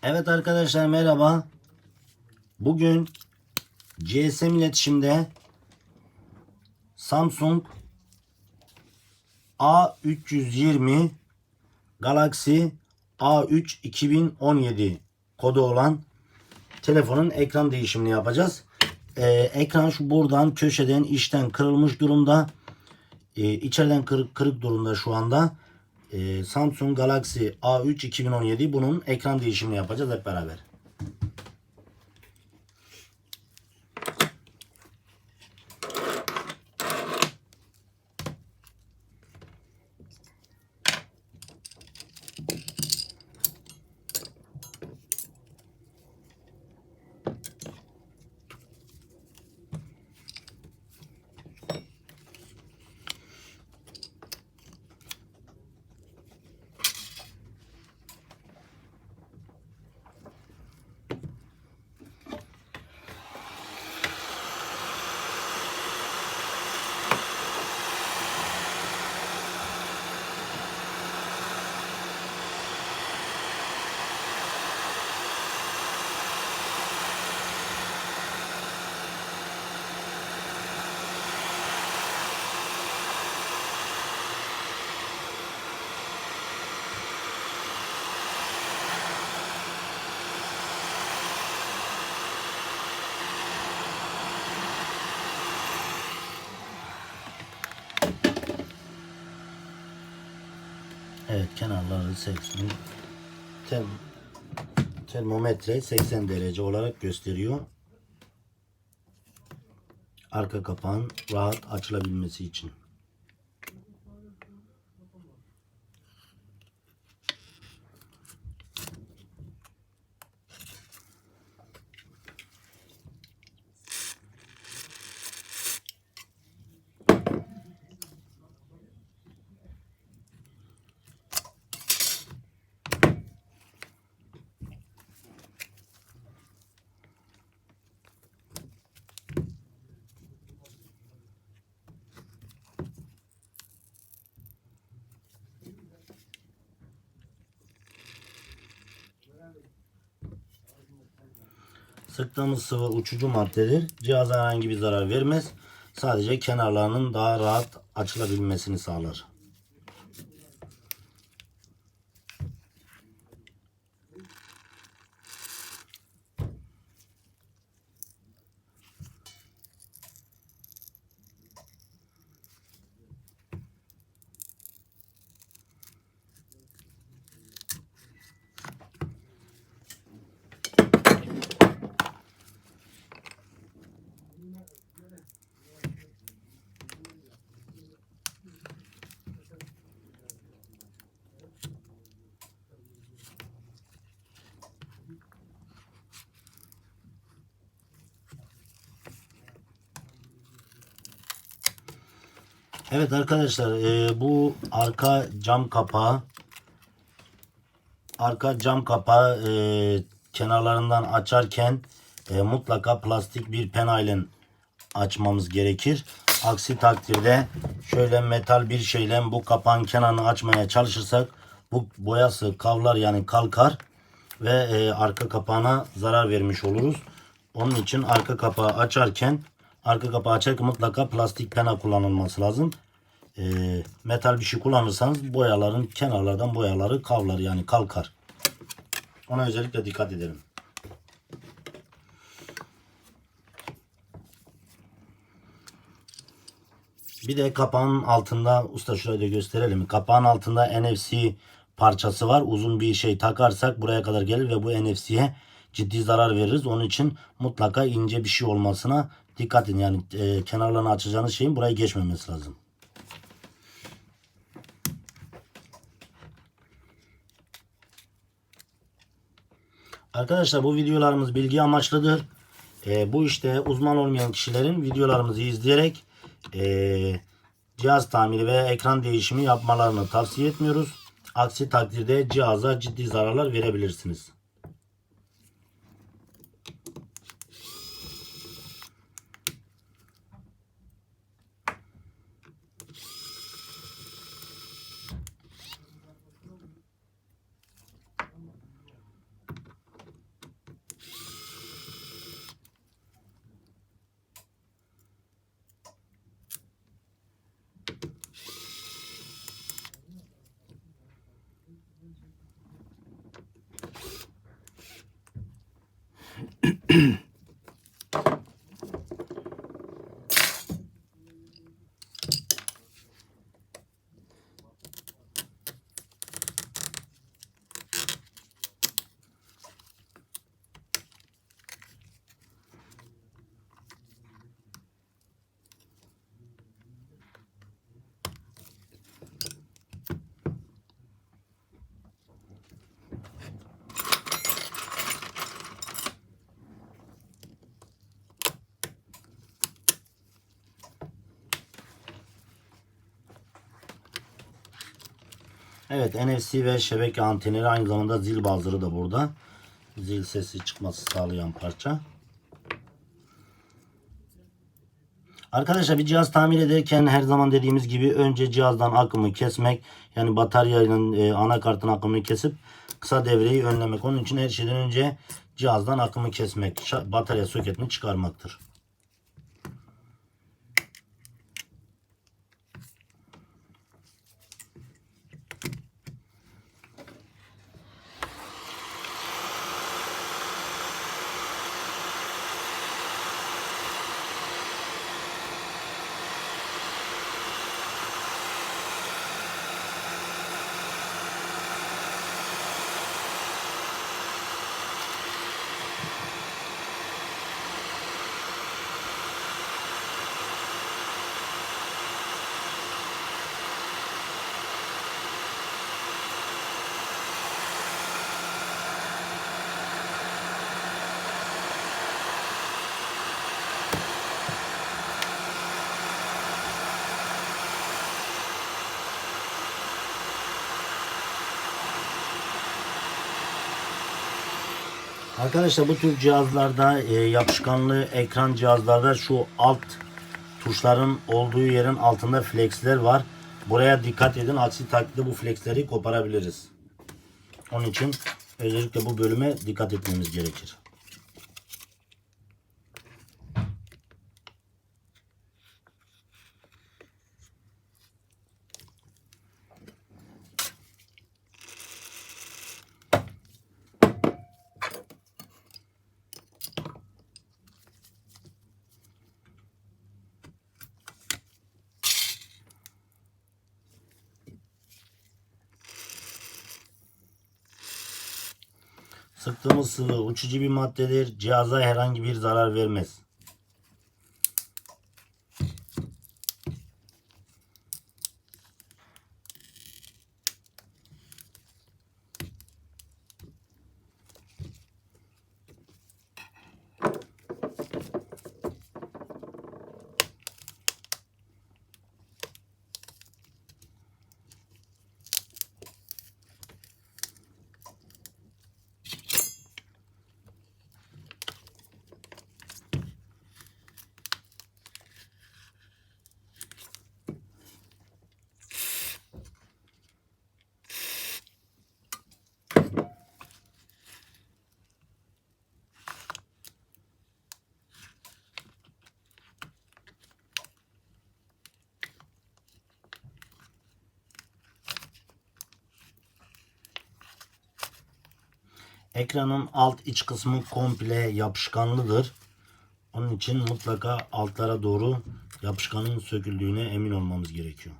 Evet arkadaşlar, merhaba. Bugün GSM iletişimde Samsung A320 Galaxy A3 2017 kodu olan telefonun ekran değişimini yapacağız. Ekran şu buradan köşeden içten kırılmış durumda. İçeriden kırık durumda şu anda. Samsung Galaxy A3 2017, bunun ekran değişimini yapacağız hep beraber. Evet, kenarları 80. Termometre 80 derece olarak gösteriyor. Arka kapağın rahat açılabilmesi için. Sıktığımız sıvı uçucu maddedir. Cihaza herhangi bir zarar vermez. Sadece kenarlarının daha rahat açılabilmesini sağlar. Evet arkadaşlar, bu arka cam kapağı kenarlarından açarken mutlaka plastik bir pena ile açmamız gerekir. Aksi takdirde şöyle metal bir şeyle bu kapağın kenarını açmaya çalışırsak bu boyası kavlar, yani kalkar ve arka kapağına zarar vermiş oluruz. Onun için arka kapağı açarken mutlaka plastik pena kullanılması lazım. Metal bir şey kullanırsanız boyaların kenarlardan boyaları kavlar, yani kalkar. Ona özellikle dikkat edelim. Bir de kapağın altında, usta şurayı da gösterelim. Kapağın altında NFC parçası var. Uzun bir şey takarsak buraya kadar gelir ve bu NFC'ye ciddi zarar veririz. Onun için mutlaka ince bir şey olmasına dikkat edin. Yani kenarlarını açacağınız şeyin buraya geçmemesi lazım. Arkadaşlar, bu videolarımız bilgi amaçlıdır. Bu işte uzman olmayan kişilerin videolarımızı izleyerek cihaz tamiri ve ekran değişimi yapmalarını tavsiye etmiyoruz. Aksi takdirde cihaza ciddi zararlar verebilirsiniz. Evet, NFC ve şebeke antenleri, aynı zamanda zil buzzer'ı da burada. Zil sesi çıkması sağlayan parça. Arkadaşlar, bir cihaz tamir ederken her zaman dediğimiz gibi önce cihazdan akımı kesmek, yani bataryanın anakartın akımını kesip kısa devreyi önlemek. Onun için her şeyden önce cihazdan akımı kesmek, batarya soketini çıkarmaktır. Arkadaşlar, bu tür cihazlarda yapışkanlı ekran cihazlarda şu alt tuşların olduğu yerin altında flexler var. Buraya dikkat edin. Aksi takdirde bu flexleri koparabiliriz. Onun için özellikle bu bölüme dikkat etmemiz gerekir. Sıktığımız sıvı uçucu bir maddedir. Cihaza herhangi bir zarar vermez. Ekranın alt iç kısmı komple yapışkanlıdır. Onun için mutlaka altlara doğru yapışkanın söküldüğüne emin olmamız gerekiyor.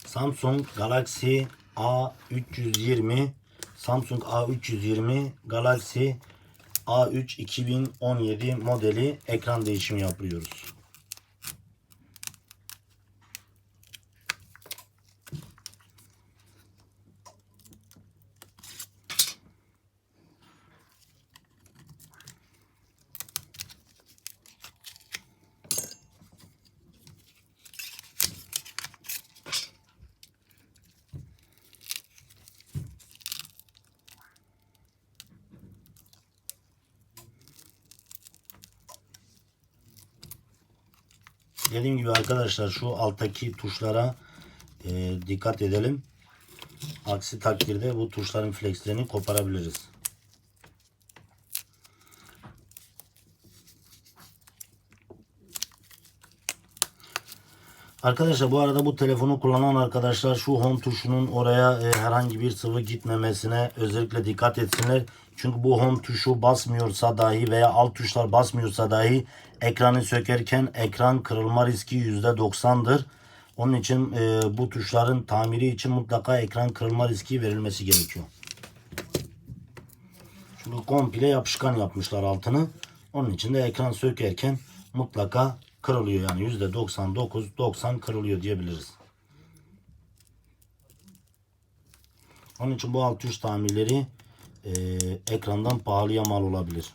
Samsung Galaxy A320, Samsung A320 Galaxy A3 2017 modeli ekran değişimi yapıyoruz. Dediğim gibi arkadaşlar, şu alttaki tuşlara dikkat edelim. Aksi takdirde bu tuşların flexlerini koparabiliriz. Arkadaşlar bu arada bu telefonu kullanan arkadaşlar şu home tuşunun oraya herhangi bir sıvı gitmemesine özellikle dikkat etsinler. Çünkü bu home tuşu basmıyorsa dahi veya alt tuşlar basmıyorsa dahi ekranı sökerken ekran kırılma riski %90'dır. Onun için bu tuşların tamiri için mutlaka ekran kırılma riski verilmesi gerekiyor. Çünkü komple yapışkan yapmışlar altını. Onun için de ekran sökerken mutlaka kırılıyor. Yani %99-90 kırılıyor diyebiliriz. Onun için bu alt tuş tamirleri ekrandan pahalıya mal olabilir.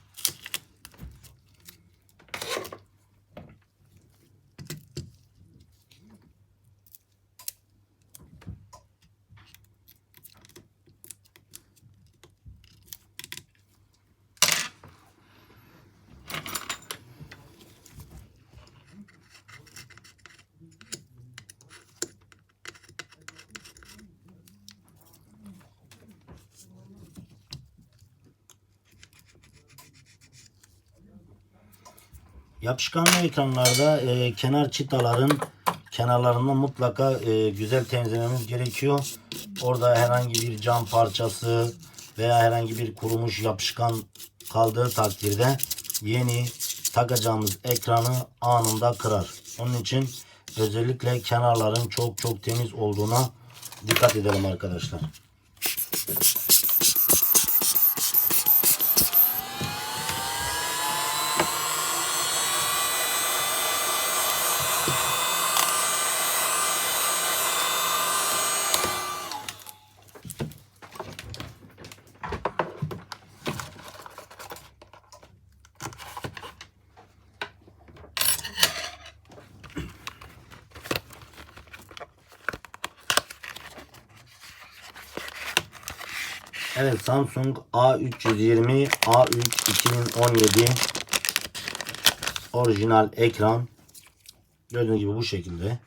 Yapışkanlı ekranlarda kenar çıtaların kenarlarında mutlaka güzel temizlememiz gerekiyor. Orada herhangi bir cam parçası veya herhangi bir kurumuş yapışkan kaldığı takdirde yeni takacağımız ekranı anında kırar. Onun için özellikle kenarların çok temiz olduğuna dikkat edelim arkadaşlar. Evet, Samsung A320 A3 2017 orijinal ekran. Gördüğünüz gibi bu şekilde.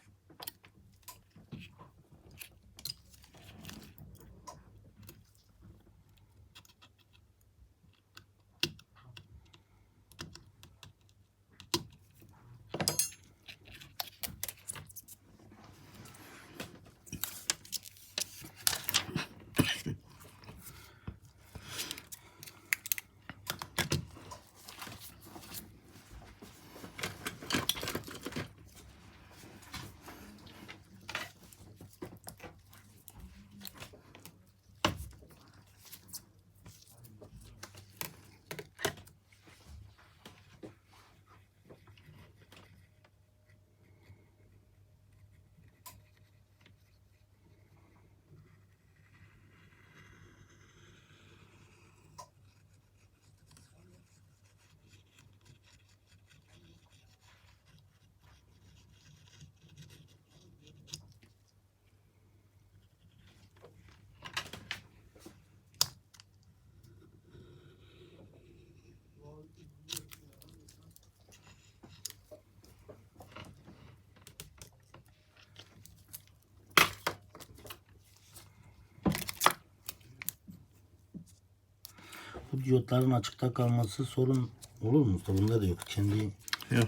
Bu diyotların açıkta kalması sorun olur mu? Bunda da yok.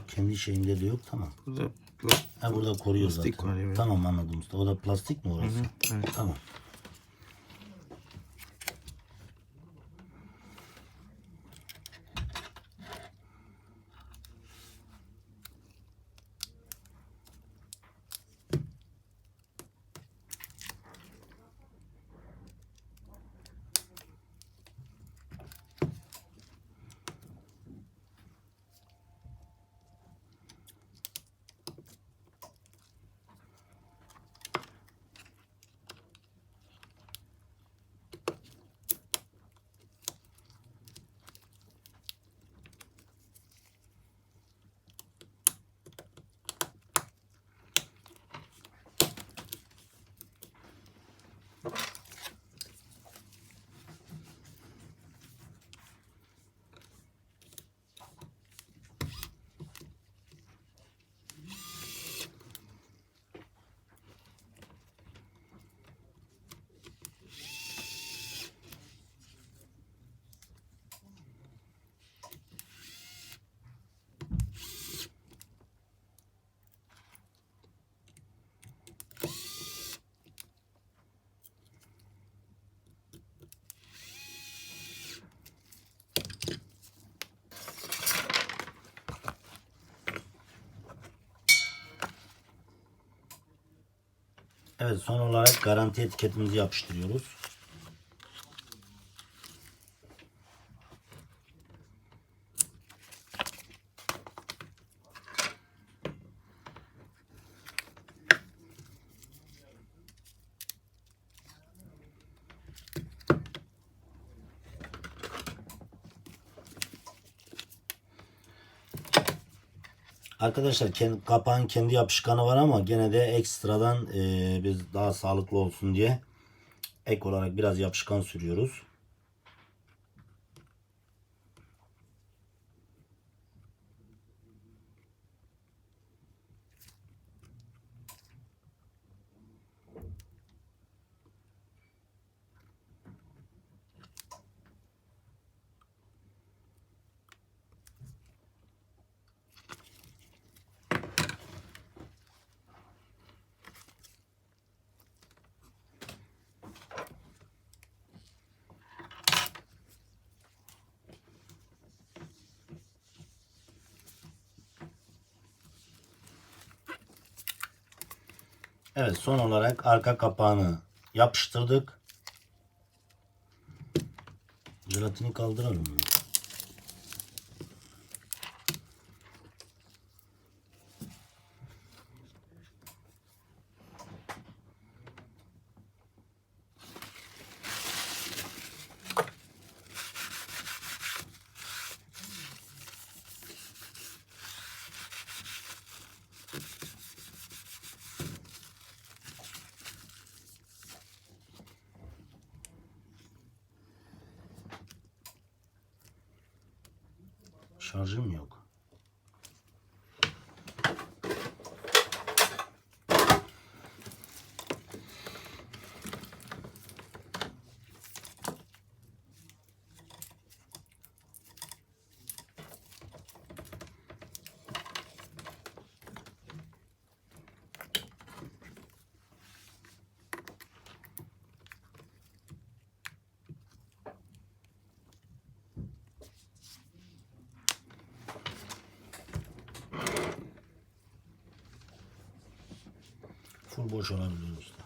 Kendi şeyinde de yok. Tamam. Burada koruyor plastik zaten. var, evet. Tamam, anladım usta. O da plastik mi orası? Evet. Tamam. Evet, son olarak garanti etiketimizi yapıştırıyoruz. Arkadaşlar kapağın kendi yapışkanı var ama gene de ekstradan biz daha sağlıklı olsun diye ek olarak biraz yapışkan sürüyoruz. Evet, son olarak arka kapağını yapıştırdık. Jelatini kaldıralım mı? Şarjım yok. Full boş olabilir usta.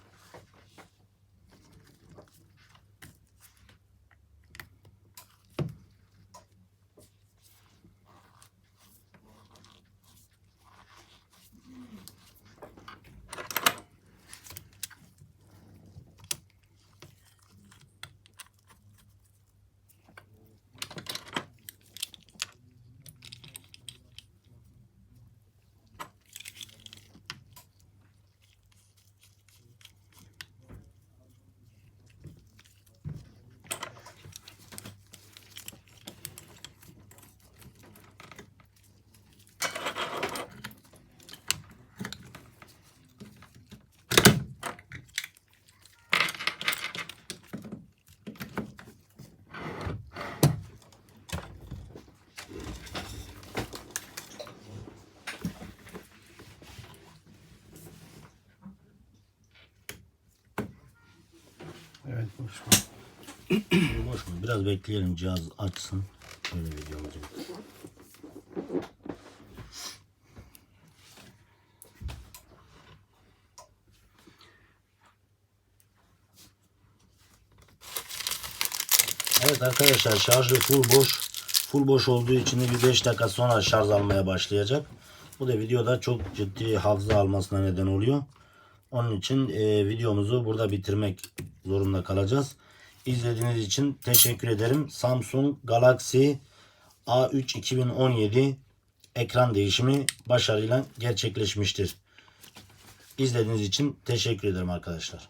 Evet, boş mu? Boş mu? Biraz bekleyelim, cihaz açsın. Öyle videomuzu. Evet arkadaşlar, şarjı full boş. Full boş olduğu için de bir 5 dakika sonra şarj almaya başlayacak. Bu da videoda çok ciddi hafıza almasına neden oluyor. Onun için videomuzu burada bitirmek zorunda kalacağız. İzlediğiniz için teşekkür ederim. Samsung Galaxy A3 2017 ekran değişimi başarıyla gerçekleşmiştir. İzlediğiniz için teşekkür ederim arkadaşlar.